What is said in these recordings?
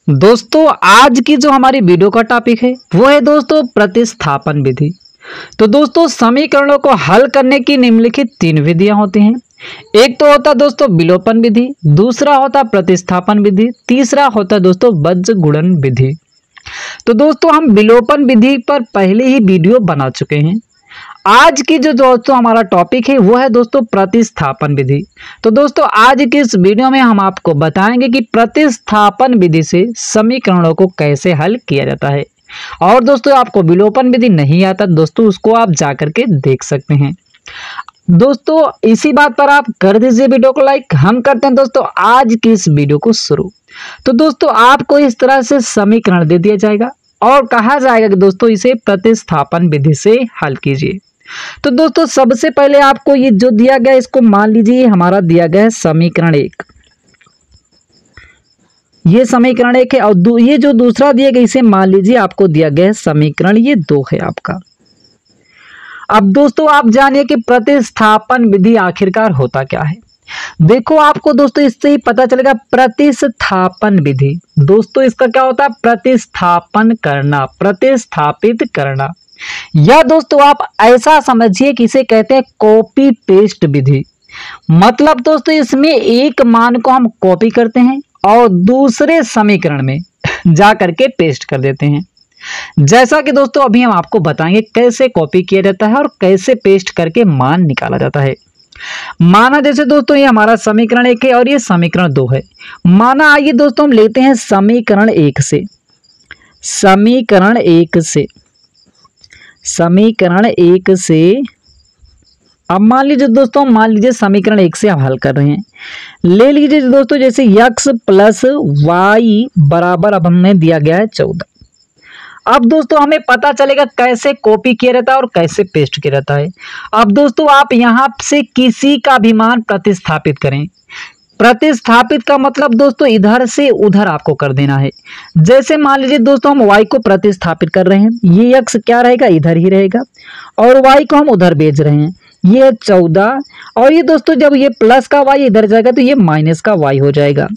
दोस्तों आज की जो हमारी वीडियो का टॉपिक है वो है दोस्तों प्रतिस्थापन विधि। तो दोस्तों समीकरणों को हल करने की निम्नलिखित तीन विधियां होती हैं। एक तो होता दोस्तों विलोपन विधि, दूसरा होता प्रतिस्थापन विधि, तीसरा होता दोस्तों बीजगुणन विधि। तो दोस्तों हम विलोपन विधि पर पहले ही वीडियो बना चुके हैं। आज की जो दोस्तों हमारा टॉपिक है वो है दोस्तों प्रतिस्थापन विधि। तो दोस्तों आज की इस वीडियो में हम आपको बताएंगे कि प्रतिस्थापन विधि से समीकरणों को कैसे हल किया जाता है। और दोस्तों आपको विलोपन विधि नहीं आता दोस्तों उसको आप जाकर के देख सकते हैं। दोस्तों इसी बात पर आप कर दीजिए वीडियो को लाइक। हम करते हैं दोस्तों आज की इस वीडियो को शुरू। तो दोस्तों आपको इस तरह से समीकरण दे दिया जाएगा और कहा जाएगा कि दोस्तों इसे प्रतिस्थापन विधि से हल कीजिए। तो दोस्तों सबसे पहले आपको ये जो दिया गया इसको मान लीजिए हमारा दिया गया है समीकरण 1। ये समीकरण 1 है और ये जो दूसरा दिया गया इसे मान लीजिए आपको दिया गया है समीकरण ये 2 है आपका। अब दोस्तों आप जानिए कि प्रतिस्थापन विधि आखिरकार होता क्या है। देखो आपको दोस्तों इससे ही पता चलेगा। प्रतिस्थापन विधि दोस्तों इसका क्या होता है, प्रतिस्थापन करना, प्रतिस्थापित करना। या दोस्तों आप ऐसा समझिए कि इसे कहते हैं कॉपी पेस्ट विधि। मतलब दोस्तों इसमें एक मान को हम कॉपी करते हैं और दूसरे समीकरण में जा करके पेस्ट कर देते हैं। जैसा कि दोस्तों अभी हम आपको बताएंगे कैसे कॉपी किया जाता है और कैसे पेस्ट करके मान निकाला जाता है। माना जैसे दोस्तों ये हमारा समीकरण 1 है और ये समीकरण 2 है। माना आइए दोस्तों हम लेते हैं समीकरण 1 से। समीकरण 1 से अब मान लीजिए दोस्तों समीकरण 1 से हम हल कर रहे हैं। ले लीजिए दोस्तों जैसे x प्लस वाई बराबर अब हमें दिया गया है 14। अब दोस्तों हमें पता चलेगा कैसे कॉपी किया जाता है और कैसे पेस्ट किया जाता है। अब दोस्तों आप यहाँ से किसी का भी मान प्रतिस्थापित करें। प्रतिस्थापित का मतलब दोस्तों इधर से उधर आपको कर देना है। जैसे मान लीजिए दोस्तों हम y को प्रतिस्थापित कर रहे हैं, ये x क्या रहेगा, इधर ही रहेगा और y को हम उधर भेज रहे हैं, ये 14 और ये दोस्तों जब ये प्लस का y इधर जाएगा तो ये माइनस का y हो जाएगा।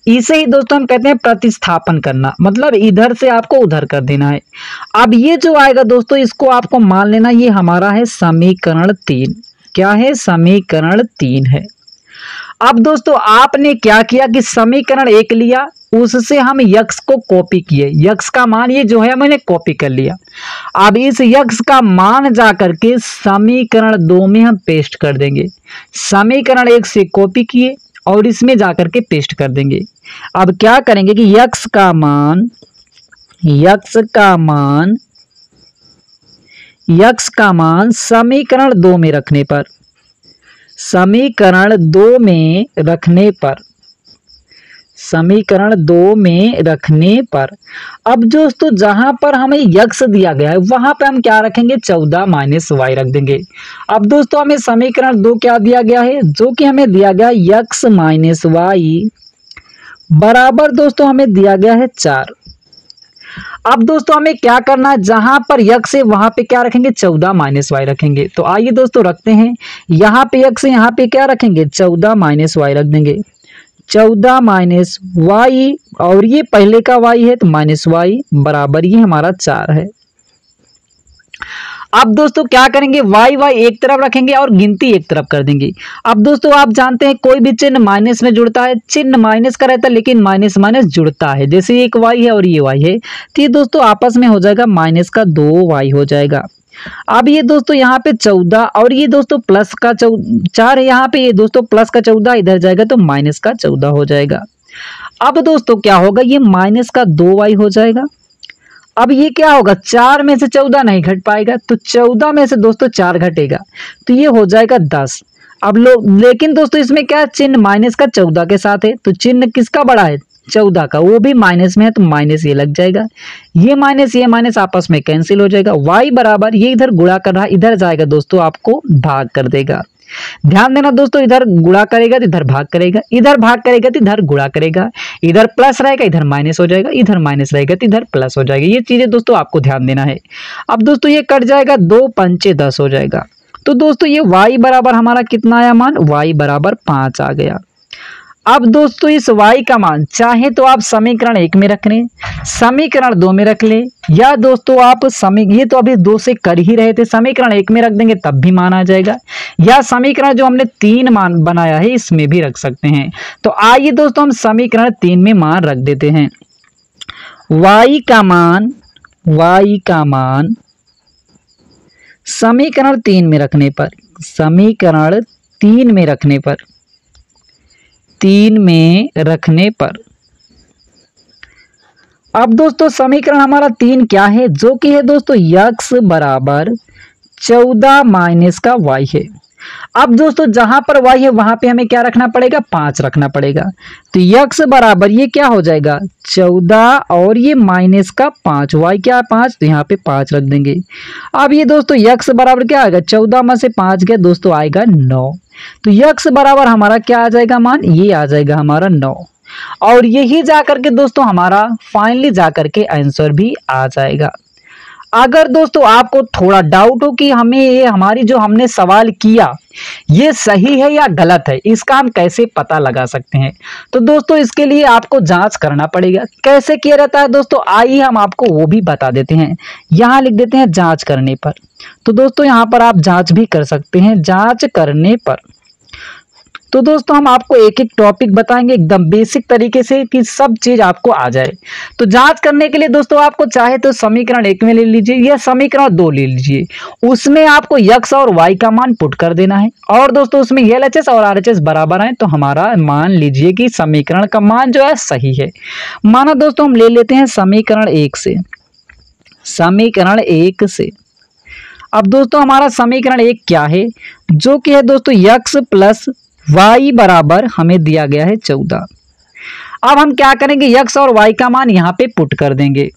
इसे ही दोस्तों हम कहते हैं प्रतिस्थापन करना, मतलब इधर से आपको उधर कर देना है। अब ये जो आएगा दोस्तों इसको आपको मान लेना ये हमारा है समीकरण 3। क्या है, समीकरण 3 है। अब दोस्तों आपने क्या किया कि समीकरण 1 लिया, उससे हम x को कॉपी किए, x का मान ये जो है मैंने कॉपी कर लिया। अब इस x का मान जा करके समीकरण 2 में हम पेस्ट कर देंगे। समीकरण 1 से कॉपी किए और इसमें जा करके पेस्ट कर देंगे। अब क्या करेंगे कि x का मान समीकरण 2 में रखने पर समीकरण 2 में रखने पर अब दोस्तों जहां पर हमें x दिया गया है वहां पे हम क्या रखेंगे, 14 माइनस y रख देंगे। अब दोस्तों हमें समीकरण 2 क्या दिया गया है, जो कि हमें दिया गया x माइनस वाई बराबर दोस्तों हमें दिया गया है 4। अब दोस्तों हमें क्या करना है, जहां पर x है वहां पे क्या रखेंगे, 14 माइनस वाई रखेंगे। तो आइए दोस्तों रखते हैं, यहाँ पे x है, यहाँ पे क्या रखेंगे, 14 माइनस वाई रख देंगे। 14 माइनस वाई और ये पहले का y है तो माइनस वाई बराबर ये हमारा 4 है। अब दोस्तों क्या करेंगे, y एक तरफ रखेंगे और गिनती एक तरफ कर देंगे। अब दोस्तों आप जानते हैं कोई भी चिन्ह माइनस में जुड़ता है, चिन्ह माइनस का रहता है लेकिन माइनस माइनस जुड़ता है। जैसे एक y है और ये y है तो ये दोस्तों आपस में हो जाएगा माइनस का 2y हो जाएगा। अब ये दोस्तों यहाँ पे 14 और ये दोस्तों प्लस का 4 है, यहाँ पे ये दोस्तों प्लस का 14 इधर जाएगा तो माइनस का 14 हो जाएगा। अब दोस्तों क्या होगा, ये माइनस का 2y हो जाएगा। अब ये क्या होगा, 4 में से 14 नहीं घट पाएगा तो 14 में से दोस्तों 4 घटेगा तो ये हो जाएगा 10। अब लेकिन दोस्तों इसमें क्या चिन्ह माइनस का 14 के साथ है तो चिन्ह किसका बड़ा है, 14 का, वो भी माइनस में है तो माइनस ये लग जाएगा। ये माइनस आपस में कैंसिल हो जाएगा। y बराबर ये इधर गुणा कर रहा है, इधर जाएगा दोस्तों आपको भाग कर देगा। ध्यान देना दोस्तों, इधर गुणा करेगा तो इधर भाग करेगा, इधर भाग करेगा तो इधर गुणा करेगा, इधर प्लस रहेगा इधर माइनस हो जाएगा, इधर माइनस रहेगा तो इधर प्लस हो जाएगा। ये चीजें दोस्तों आपको ध्यान देना है। अब दोस्तों ये कट जाएगा, 2 पंचे 10 हो जाएगा। तो दोस्तों ये y बराबर हमारा कितना आया मान, y बराबर 5 आ गया। अब दोस्तों इस y का मान चाहे तो आप समीकरण 1 में रख लें, समीकरण 2 में रख लें, या दोस्तों आप ये तो अभी 2 से कर ही रहे थे, समीकरण 1 में रख देंगे तब भी मान आ जाएगा, या समीकरण जो हमने 3 मान बनाया है इसमें भी रख सकते हैं। तो आइए दोस्तों हम समीकरण 3 में मान रख देते हैं। y का मान समीकरण 3 में रखने पर, समीकरण 3 में रखने पर, 3 में रखने पर, अब दोस्तों समीकरण हमारा 3 क्या है, जो कि है दोस्तों x बराबर 14 माइनस का y है। अब दोस्तों जहां पर y है वहां पे हमें क्या रखना पड़ेगा, 5 रखना पड़ेगा। तो x बराबर ये क्या हो जाएगा 14 और ये माइनस का 5, y क्या है 5, तो यहाँ पे 5 रख देंगे। अब ये दोस्तों x बराबर क्या आएगा, 14 में से 5 गया दोस्तों आएगा 9। तो x बराबर हमारा क्या आ जाएगा मान, ये आ जाएगा हमारा 9, और यही जाकर के दोस्तों हमारा फाइनली जाकर के आंसर भी आ जाएगा। अगर दोस्तों आपको थोड़ा डाउट हो कि हमें ये हमारी जो हमने सवाल किया ये सही है या गलत है, इसका हम कैसे पता लगा सकते हैं, तो दोस्तों इसके लिए आपको जांच करना पड़ेगा। कैसे किया जाता है दोस्तों, आइए हम आपको वो भी बता देते हैं। यहाँ लिख देते हैं जांच करने पर। तो दोस्तों यहाँ पर आप जांच भी कर सकते हैं, जांच करने पर। तो दोस्तों हम आपको एक एक टॉपिक बताएंगे एकदम बेसिक तरीके से कि सब चीज आपको आ जाए। तो जांच करने के लिए दोस्तों आपको चाहे तो समीकरण 1 में ले लीजिए या समीकरण 2 ले लीजिए, उसमें आपको x और y का मान पुट कर देना है, और दोस्तों उसमें LHS और RHS बराबर है, तो हमारा मान लीजिए कि समीकरण का मान जो है सही है। माना दोस्तों हम ले लेते हैं समीकरण 1 से, समीकरण 1 से। अब दोस्तों हमारा समीकरण 1 क्या है, जो कि है दोस्तों x प्लस y बराबर हमें दिया गया है 14। अब हम क्या करेंगे, x और y का मान यहाँ पे पुट कर देंगे।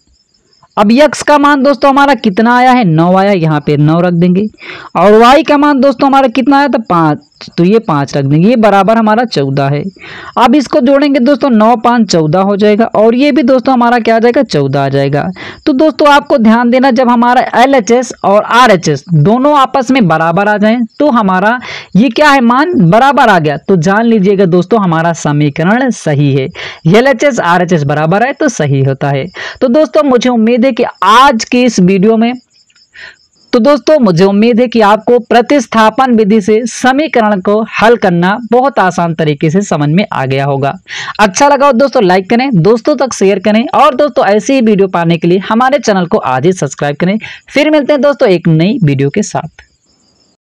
अब x का मान दोस्तों हमारा कितना आया है, 9 आया, यहाँ पे 9 रख देंगे, और y का मान दोस्तों हमारा कितना आया था 5, तो ये 5 रख देंगे, ये बराबर हमारा 14 है। अब इसको जोड़ेंगे दोस्तों 9 5 14 हो जाएगा, और ये भी दोस्तों हमारा क्या आ जाएगा 14 आ जाएगा। तो दोस्तों आपको ध्यान देना, जब हमारा LHS और RHS दोनों आपस में बराबर आ जाएं तो हमारा ये क्या है मान बराबर आ गया, तो जान लीजिएगा दोस्तों हमारा समीकरण सही है। LHS RHS बराबर है तो सही होता है। तो दोस्तों मुझे उम्मीद है कि आज की इस वीडियो में आपको प्रतिस्थापन विधि से समीकरण को हल करना बहुत आसान तरीके से समझ में आ गया होगा। अच्छा लगा हो दोस्तों लाइक करें, दोस्तों तक शेयर करें, और दोस्तों ऐसी ही वीडियो पाने के लिए हमारे चैनल को आज ही सब्सक्राइब करें। फिर मिलते हैं दोस्तों एक नई वीडियो के साथ।